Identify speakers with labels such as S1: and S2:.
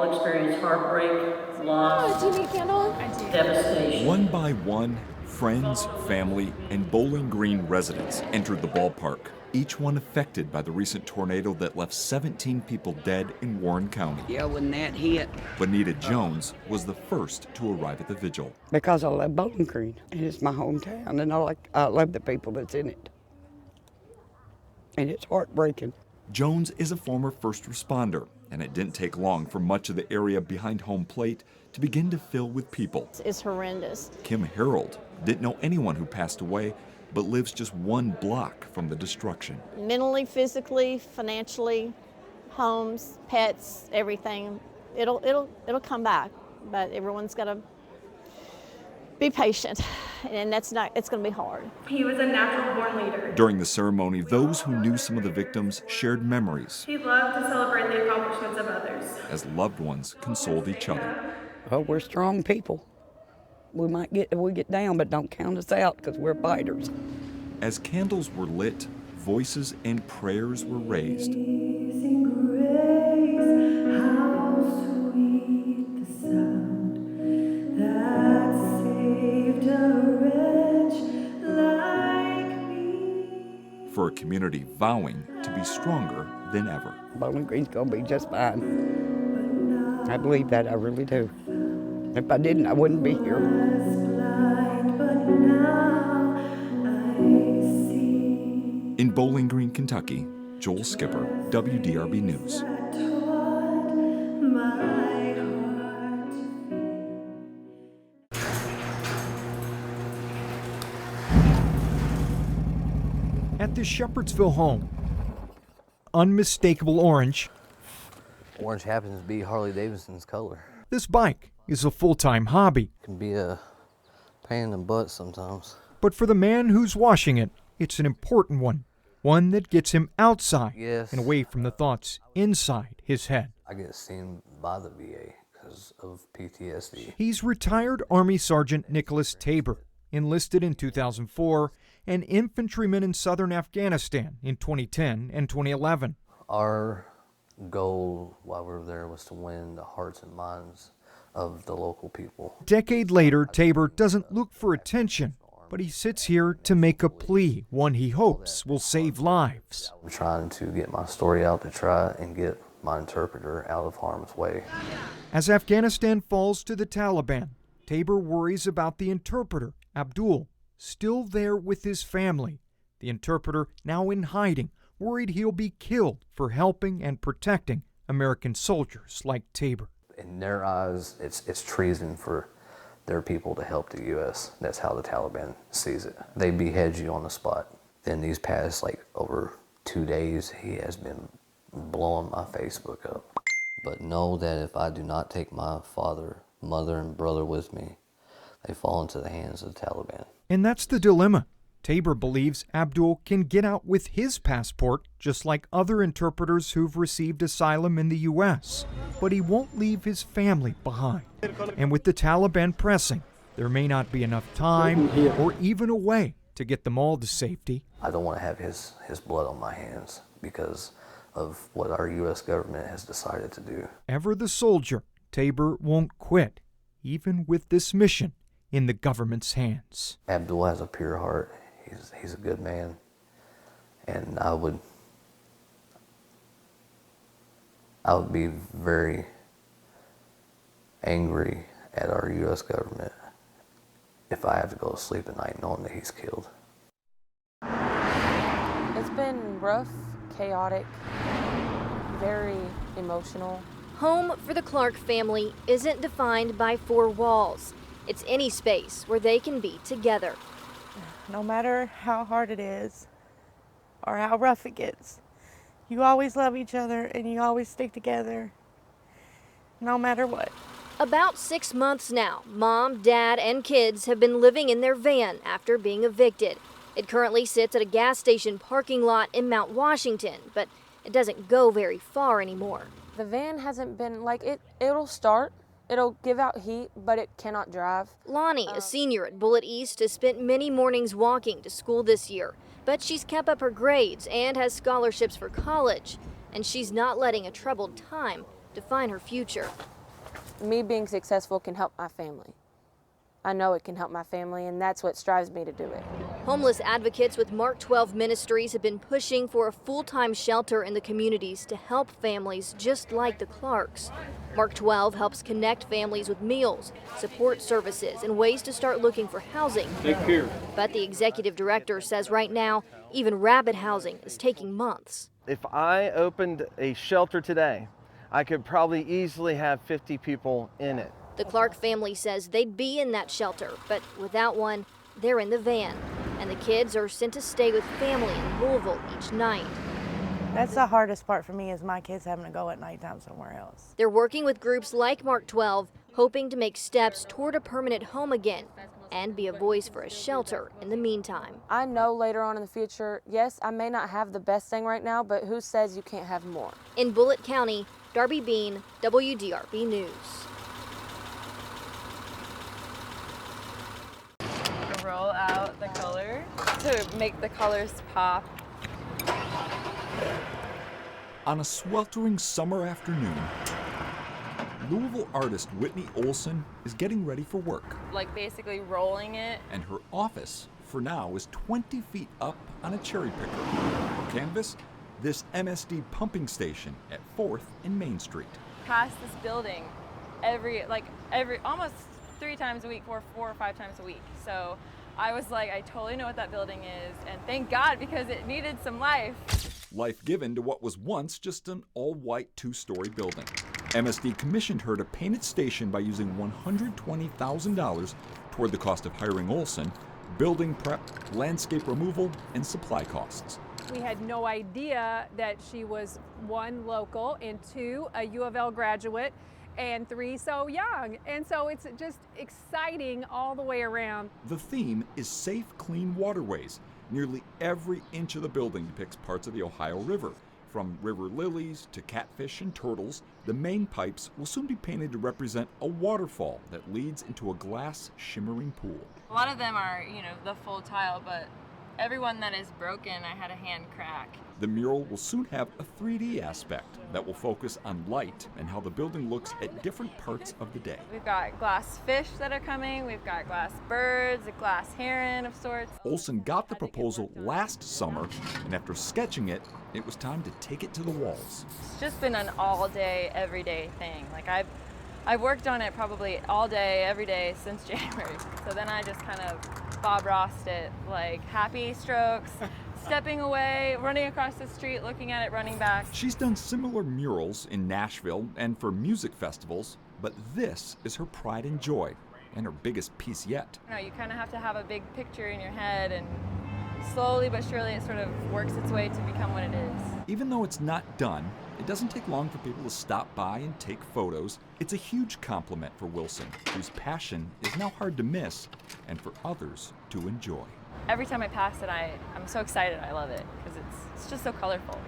S1: all experience heartbreak, loss,
S2: do you need a candle?
S1: devastation.
S3: One by one, friends, family, and Bowling Green residents entered the ballpark, each one affected by the recent tornado that left 17 people dead in Warren County.
S4: Yeah, when that hit.
S3: Bonita Jones was the first to arrive at the vigil.
S4: Because I love Bowling Green, and it's my hometown, and I love the people that's in it. And it's heartbreaking.
S3: Jones is a former first responder, and it didn't take long for much of the area behind home plate to begin to fill with people.
S2: It's horrendous.
S3: Kim Harold didn't know anyone who passed away, but lives just one block from the destruction.
S2: Mentally, physically, financially, homes, pets, everything. It'll come back, but everyone's got to be patient, and it's going to be hard.
S5: He was a natural-born leader.
S3: During the ceremony, those who knew some of the victims shared memories.
S5: He loved to celebrate the accomplishments of others.
S3: As loved ones consoled each other.
S4: Oh, we're strong people. We get down, but don't count us out because we're fighters.
S3: As candles were lit, voices and prayers were raised. For a community vowing to be stronger than ever.
S4: Bowling Green's gonna be just fine. I believe that, I really do. If I didn't, I wouldn't be here.
S3: In Bowling Green, Kentucky, Joel Skipper, WDRB News.
S6: At the Shepherdsville home, unmistakable orange.
S7: Orange happens to be Harley Davidson's color.
S6: This bike is a full-time hobby.
S7: It can be a pain in the butt sometimes.
S6: But for the man who's washing it, it's an important one that gets him outside and away from the thoughts inside his head.
S7: I get seen by the VA because of PTSD.
S6: He's retired Army Sergeant Nicholas Tabor, enlisted in 2004, and infantryman in southern Afghanistan in 2010 and 2011.
S7: Our goal while we were there was to win the hearts and minds of the local people.
S6: A decade later, Tabor doesn't look for attention, but he sits here to make a plea, one he hopes will save lives.
S7: I'm trying to get my story out to try and get my interpreter out of harm's way.
S6: As Afghanistan falls to the Taliban, Tabor worries about the interpreter, Abdul, still there with his family. The interpreter now in hiding, worried he'll be killed for helping and protecting American soldiers like Tabor.
S7: In their eyes, it's treason for their people to help the U.S. That's how the Taliban sees it. They behead you on the spot. Then these past, over 2 days, he has been blowing my Facebook up. But know that if I do not take my father, mother, and brother with me, they fall into the hands of the Taliban.
S6: And that's the dilemma. Tabor believes Abdul can get out with his passport, just like other interpreters who've received asylum in the U.S. But he won't leave his family behind. And with the Taliban pressing, there may not be enough time or even a way to get them all to safety.
S7: I don't want to have his blood on my hands because of what our U.S. government has decided to do.
S6: Ever the soldier, Tabor won't quit, even with this mission in the government's hands.
S7: Abdul has a pure heart. He's a good man, and I would be very angry at our U.S. government if I have to go to sleep at night knowing that he's killed.
S8: It's been rough, chaotic, very emotional.
S9: Home for the Clark family isn't defined by four walls. It's any space where they can be together.
S10: No matter how hard it is or how rough it gets, you always love each other and you always stick together, no matter what.
S9: About 6 months now, Mom, Dad, and kids have been living in their van after being evicted. It currently sits at a gas station parking lot in Mount Washington, but it doesn't go very far anymore.
S8: The van hasn't been, it'll start. It'll give out heat, but it cannot drive.
S9: Lonnie, a senior at Bullitt East, has spent many mornings walking to school this year, but she's kept up her grades and has scholarships for college. And she's not letting a troubled time define her future.
S8: Me being successful can help my family. I know it can help my family, and that's what drives me to do it.
S9: Homeless advocates with Mark 12 Ministries have been pushing for a full-time shelter in the communities to help families just like the Clarks. Mark 12 helps connect families with meals, support services, and ways to start looking for housing.
S11: Take care.
S9: But the executive director says right now, even rapid housing is taking months.
S11: If I opened a shelter today, I could probably easily have 50 people in it.
S9: The Clark family says they'd be in that shelter, but without one, they're in the van. And the kids are sent to stay with family in Louisville each night.
S10: That's the hardest part for me, is my kids having to go at nighttime somewhere else.
S9: They're working with groups like Mark 12, hoping to make steps toward a permanent home again and be a voice for a shelter in the meantime.
S8: I know later on in the future, yes, I may not have the best thing right now, but who says you can't have more?
S9: In Bullitt County, Darby Bean, WDRB News.
S12: Roll out the color to make the colors pop.
S3: On a sweltering summer afternoon, Louisville artist Whitney Olson is getting ready for work.
S12: Like basically rolling it.
S3: And her office, for now, is 20 feet up on a cherry picker. Her canvas, this MSD pumping station at 4th and Main Street.
S12: Past this building almost 3 times a week, 4 or 5 times a week. So I was like, I totally know what that building is, and thank God, because it needed some life.
S3: Life given to what was once just an all-white 2-story building. MSD commissioned her to paint its station by using $120,000 toward the cost of hiring Olson, building prep, landscape removal, and supply costs.
S13: We had no idea that she was 1, local, and 2, a U of L graduate, and 3, so young. And so it's just exciting all the way around.
S3: The theme is safe, clean waterways. Nearly every inch of the building depicts parts of the Ohio River. From river lilies to catfish and turtles, the main pipes will soon be painted to represent a waterfall that leads into a glass shimmering pool.
S12: A lot of them are, the full tile, but everyone that is broken, I had a hand crack.
S3: The mural will soon have a 3D aspect that will focus on light and how the building looks at different parts of the day.
S12: We've got glass fish that are coming, we've got glass birds, a glass heron of sorts.
S3: Olson got the proposal last summer, and after sketching it, it was time to take it to the walls.
S12: It's just been an all-day, everyday thing. Like I've worked on it probably all day, every day since January. So then I just kind of Bob Rossed it, like happy strokes, stepping away, running across the street, looking at it, running back.
S3: She's done similar murals in Nashville and for music festivals, but this is her pride and joy, and her biggest piece yet.
S12: You kind of have to have a big picture in your head, and slowly but surely it sort of works its way to become what it is.
S3: Even though it's not done, it doesn't take long for people to stop by and take photos. It's a huge compliment for Wilson, whose passion is now hard to miss, and for others to enjoy.
S12: Every time I pass it, I'm so excited. I love it because it's just so colorful.